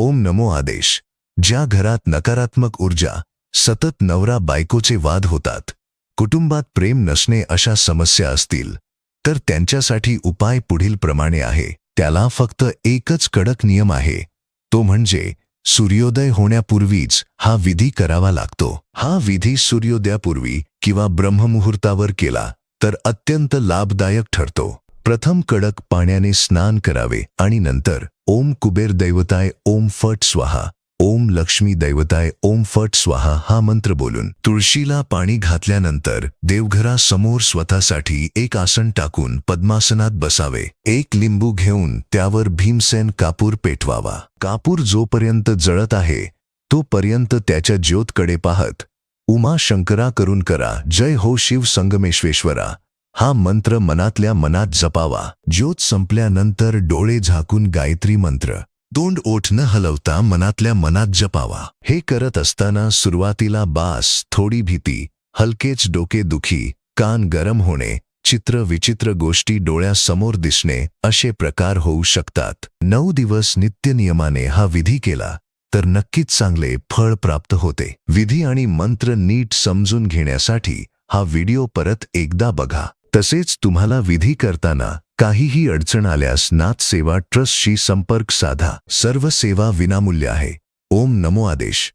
ओम नमो आदेश. ज्या घरात नकारात्मक ऊर्जा, सतत नवरा बायकोचे वाद होतात, कुटुंबात प्रेम नसणे अशा समस्या असतील, तर त्यांच्यासाठी उपाय पुढील प्रमाणे आहे. त्याला फक्त एकच कडक नियम आहे, तो म्हणजे सूर्योदय होण्यापूर्वीच हा विधी करावा लागतो. हा विधी सूर्योदयापूर्वी किंवा ब्रह्ममुहूर्तावर केला तर अत्यंत लाभदायक ठरतो. प्रथम कडक पाण्याने स्नान करावे आणि नंतर ओम कुबेर दैवताय ओम फट स्वाहा, ओम लक्ष्मी दैवताय ओम फट स्वाहा हा मंत्र बोलून तुळशीला पाणी घातल्यानंतर देवघरासमोर स्वतःसाठी एक आसन टाकून पद्मासनात बसावे. एक लिंबू घेऊन त्यावर भीमसेन कापूर पेटवावा. कापूर जोपर्यंत जळत आहे तोपर्यंत त्याच्या ज्योतकडे पाहत उमा शंकरा करून करा जय हो शिव संगमेश्वेश्वरा हा मंत्र मनातल्या मनात जपावा. ज्योत संपल्यानंतर डोळे झाकून गायत्री मंत्र तोंड ओठ न हलवता मनातल्या मनात जपावा. हे करत असताना सुरुवातीला बास, थोडी भीती, हलकेच डोकेदुखी, कान गरम होणे, चित्र विचित्र गोष्टी डोळ्यासमोर दिसणे असे प्रकार होऊ शकतात. 9 दिवस नित्यनियमाने हा विधी केला तर नक्कीच चांगले फळ प्राप्त होते. विधी आणि मंत्र नीट समजून घेण्यासाठी हा व्हिडिओ परत एकदा बघा. तसेच तुम्हाला विधी करताना काहीही अडचण आल्यास नाथ सेवा ट्रस्टशी संपर्क साधा. सर्व सेवा विनामूल्य आहे. ओम नमो आदेश.